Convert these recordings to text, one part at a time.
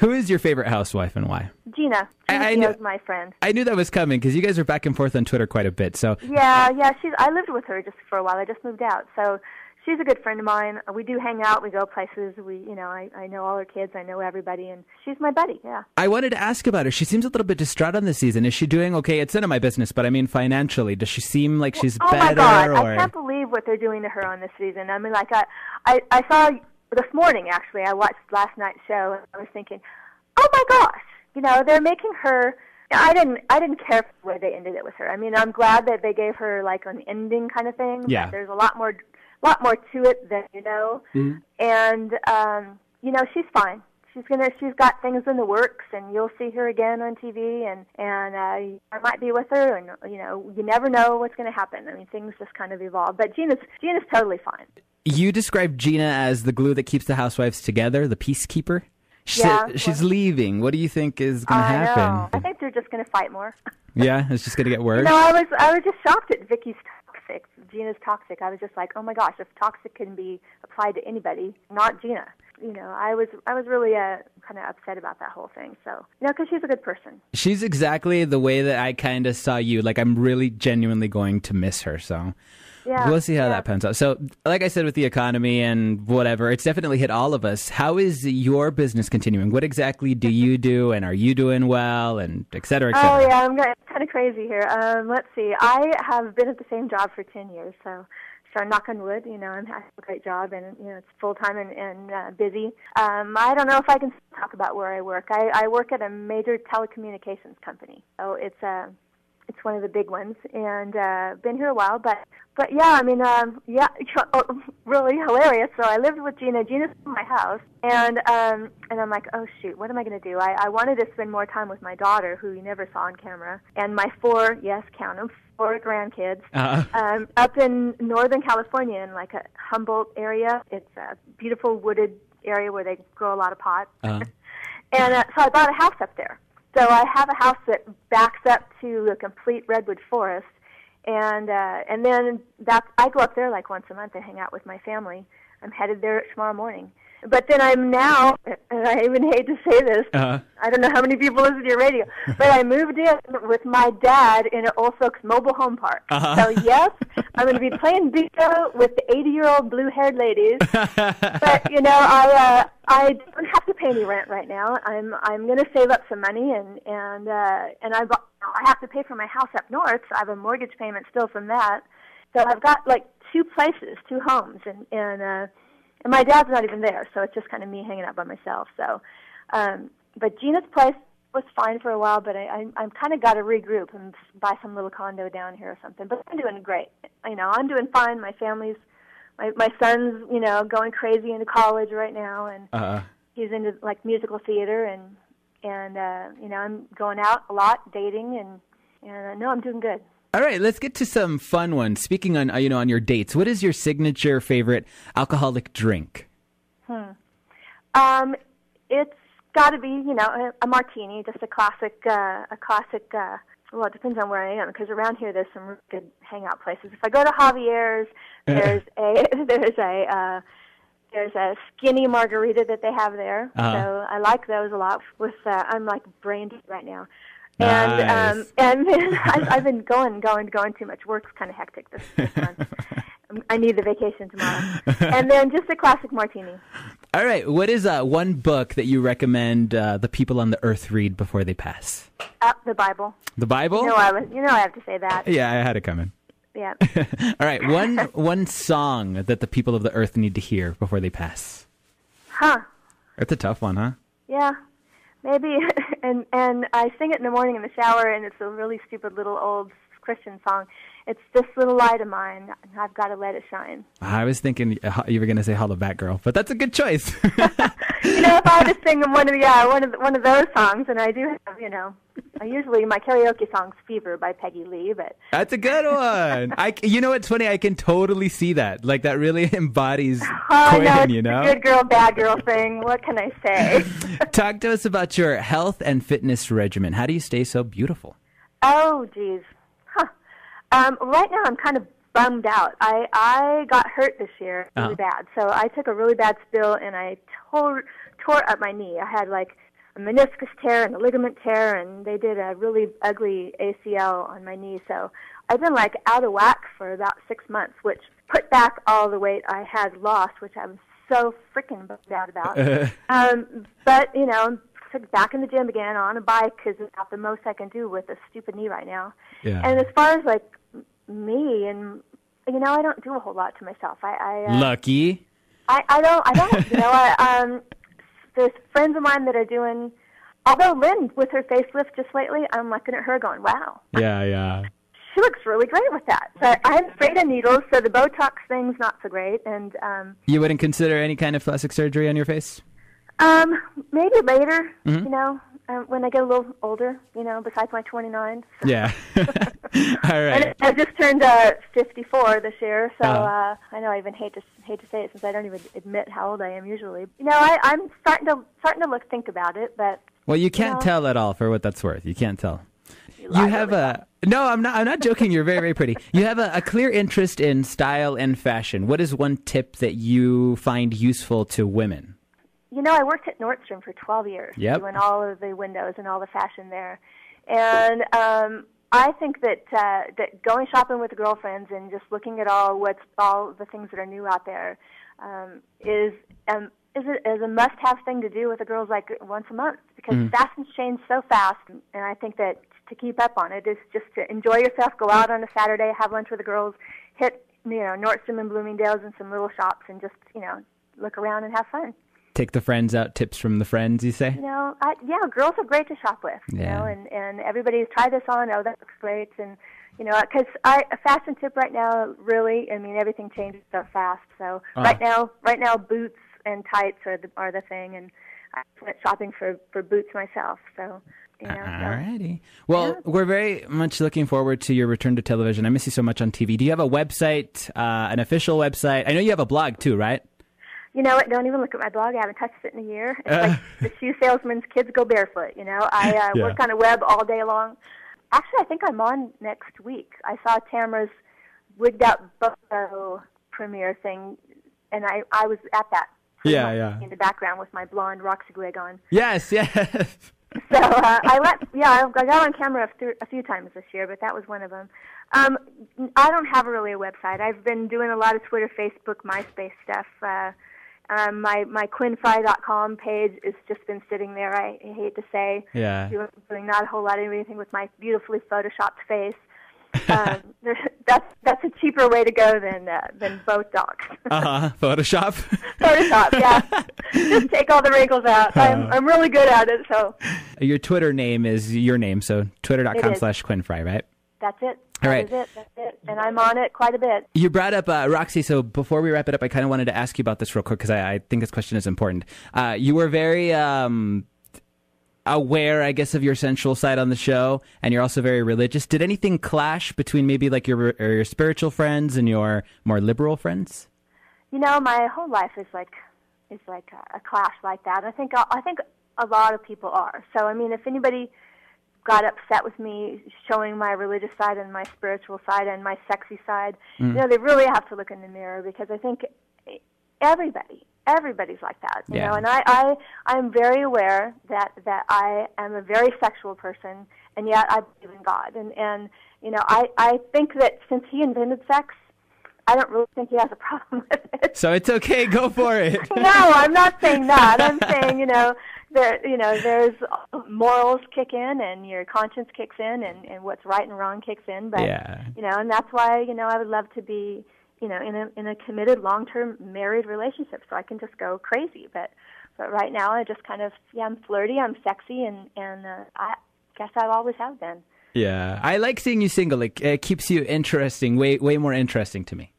Who is your favorite housewife and why? Gina. Gina's my friend. I knew that was coming because you guys are back and forth on Twitter quite a bit. So Yeah. I lived with her just for a while. I just moved out, so she's a good friend of mine. We do hang out. We go places. I know all her kids. I know everybody, and she's my buddy. Yeah. I wanted to ask about her. She seems a little bit distraught on this season. Is she doing okay? It's none of my business, but I mean financially, does she seem like she's better? Oh my God! Or... I can't believe what they're doing to her on this season. I mean, like I saw this morning actually. I watched last night's show, and I was thinking, oh my gosh, they're making her. I didn't care for the way they ended it with her. I mean, I'm glad that they gave her like an ending kind of thing. Yeah. But there's a lot more to it than Mm-hmm. And she's fine. She's got things in the works, and you'll see her again on TV, and I might be with her, and you never know what's going to happen. I mean, things just kind of evolve. But Gina's totally fine. You described Gina as the glue that keeps the housewives together, the peacekeeper. She's leaving. What do you think is going to happen? Know. I think they're just going to fight more. Yeah, it's just going to get worse. I was just shocked at Vicky's toxic. Gina's toxic. I was just like, oh my gosh, if toxic can be applied to anybody, not Gina. I was really kind of upset about that whole thing. So, because she's a good person. She's exactly the way that I kind of saw you. Like, I'm really genuinely going to miss her. So, we'll see how that pans out. So, like I said, with the economy and whatever, it's definitely hit all of us. How is your business continuing? What exactly do you do, and are you doing well, and et cetera, et cetera? Oh, yeah, I'm kind of crazy here. Let's see. I have been at the same job for 10 years, so knock on wood, I have a great job, and it's full-time and busy. I don't know if I can talk about where I work. I work at a major telecommunications company, so it's one of the big ones, and been here a while, but yeah, I mean, really hilarious. So I lived with Gina. Gina's in my house, and I'm like, oh shoot, what am I going to do? I wanted to spend more time with my daughter, who you never saw on camera, and my 4 grandkids, up in Northern California in like a Humboldt area. It's a beautiful wooded area where they grow a lot of pot. And so I bought a house up there. So I have a house that backs up to a complete redwood forest, and then I go up there like once a month to hang out with my family. I'm headed there tomorrow morning. But then I'm now, and I even hate to say this, I don't know how many people listen to your radio, but I moved in with my dad in an Old Folks mobile home park. So yes, I'm going to be playing bingo with the 80-year-old blue-haired ladies. But I don't have to pay any rent right now. I'm going to save up some money, and I have to pay for my house up north. So I have a mortgage payment still from that. So I've got like 2 places, 2 homes, and my dad's not even there, so it's just kind of me hanging out by myself. So, but Gina's place was fine for a while, but I'm kind of got to regroup and buy some little condo down here or something. But I'm doing great. I'm doing fine. My family's, my son's, going crazy into college right now, and he's into like musical theater, and I'm going out a lot, dating, and no, I'm doing good. All right, let's get to some fun ones. Speaking on, on your dates, what is your signature favorite alcoholic drink? It's got to be, a martini, just a classic. Well, it depends on where I am, because around here there's some really good hangout places. If I go to Javier's, there's a skinny margarita that they have there, so I like those a lot. I'm like brain dead right now. Nice. And then I've been going too much. Work's kind of hectic this month. I need the vacation tomorrow. And then just a classic martini. All right. What is one book that you recommend the people on the earth read before they pass? The Bible. The Bible? I have to say that. Yeah, I had it coming. Yeah. All right. One song that the people of the earth need to hear before they pass. That's a tough one, huh? Yeah. Maybe, and I sing it in the morning in the shower, and it's a really stupid little old Christian song. It's This Little Light of Mine, I've Got to Let It Shine. I was thinking you were going to say Holla Back Girl, but that's a good choice. If I had to sing one of those songs, and I do have, usually my karaoke song's Fever by Peggy Lee, but... That's a good one. It's funny, I can totally see that. Like, that really embodies Quinn, it's a good girl, bad girl thing. What can I say? Talk to us about your health and fitness regimen. How do you stay so beautiful? Oh, geez. Right now I'm kind of bummed out. I got hurt this year really bad. So I took a really bad spill, and I tore up my knee. I had a meniscus tear and a ligament tear, and they did a really ugly ACL on my knee. So I've been like out of whack for about 6 months, which put back all the weight I had lost, which I was so freaking bummed out about. But, you know, back in the gym again on a bike because it's about the most I can do with a stupid knee right now. Yeah. And as far as like me, and you know, I don't do a whole lot to myself. Lucky. I don't. You know, there's friends of mine that are doing. Although Lynn, with her facelift just lately, I'm looking at her going, "Wow." Yeah. She looks really great with that. But I'm afraid of needles, so the Botox thing's not so great. And you wouldn't consider any kind of plastic surgery on your face? Maybe later. You know, when I get a little older. You know, besides my 29. So. Yeah. All right. And I just turned 54 this year, so I know I even hate to say it since I don't even admit how old I am usually. You know, I'm starting to think about it, but well, you can't tell at all for what that's worth. You can't tell. You have no, I'm not joking. You're very, very pretty. You have a clear interest in style and fashion. What is one tip that you find useful to women? You know, I worked at Nordstrom for 12 years, doing all of the windows and all the fashion there, and I think that going shopping with the girlfriends and just looking at all the things that are new out there is a must-have thing to do with the girls like once a month, because fashions change so fast, and I think that to keep up on it is just to enjoy yourself, go out on a Saturday, have lunch with the girls, hit Nordstrom and Bloomingdale's and some little shops, and just look around and have fun. Take the friends out, tips from the friends, you say? Girls are great to shop with, you know, and everybody's tried this on, that looks great, and, because a fashion tip right now, really, I mean, everything changes so fast, so right now, boots and tights are the thing, and I went shopping for boots myself, so... Alrighty. Well, we're very much looking forward to your return to television. I miss you so much on TV. Do you have a website, an official website? I know you have a blog too, right? You know what? Don't even look at my blog. I haven't touched it in a year. It's like the shoe salesman's kids go barefoot. I work on a web all day long. Actually, I think I'm on next week. I saw Tamara's wigged out Boho premiere thing, and I was at that. In the background with my blonde Roxy wig on. Yes. So I got on camera a few times this year, but that was one of them. I don't have really a website. I've been doing a lot of Twitter, Facebook, MySpace stuff. My QuinnFry.com page has just been sitting there, I hate to say. Yeah. Doing not a whole lot of anything with my beautifully photoshopped face. That's a cheaper way to go than Botox. Photoshop. Photoshop, yeah. Just take all the wrinkles out. I'm really good at it. So. Your Twitter name is your name, so twitter.com/Quinn Fry, right? That's it. All right. That's it. And I'm on it quite a bit. You brought up Roxy, so before we wrap it up, I kind of wanted to ask you about this real quick because I think this question is important. You were very aware, I guess, of your sensual side on the show, and you're also very religious. Did anything clash between maybe like your spiritual friends and your more liberal friends? My whole life is like a clash like that. I think a lot of people are. So I mean, if anybody got upset with me showing my religious side and my spiritual side and my sexy side, they really have to look in the mirror, because I think everybody's like that, you know, and I'm very aware that I am a very sexual person, and yet I believe in God, and I think that since he invented sex, I don't really think he has a problem with it. So it's okay, go for it. No, I'm not saying that. I'm saying, there's morals kick in, and your conscience kicks in, and what's right and wrong kicks in, but and that's why, I would love to be in a committed, long-term married relationship, so I can just go crazy. But right now, I just kind of, I'm flirty, I'm sexy, and I guess I always have been. Yeah, I like seeing you single. It keeps you interesting, way more interesting to me.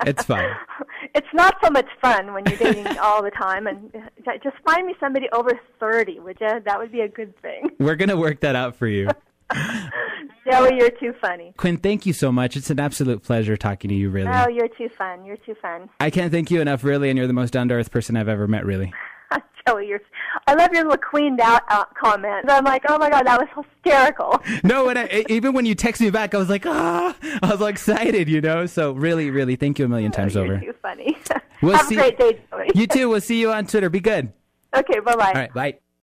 It's fun. It's not so much fun when you're dating all the time, and just find me somebody over 30, would you? That would be a good thing. We're gonna work that out for you. Joey, you're too funny. Quinn, thank you so much. It's an absolute pleasure talking to you, really. Oh, you're too fun. You're too fun. I can't thank you enough, really, and you're the most down-to-earth person I've ever met, really. Joey, I love your little queened out comment. I'm like, oh my God, that was hysterical. No, even when you text me back, I was like, I was all excited, So really, really, thank you a million times over. You're too funny. Have a great day, Joey. You too. We'll see you on Twitter. Be good. Okay, bye-bye. All right, bye.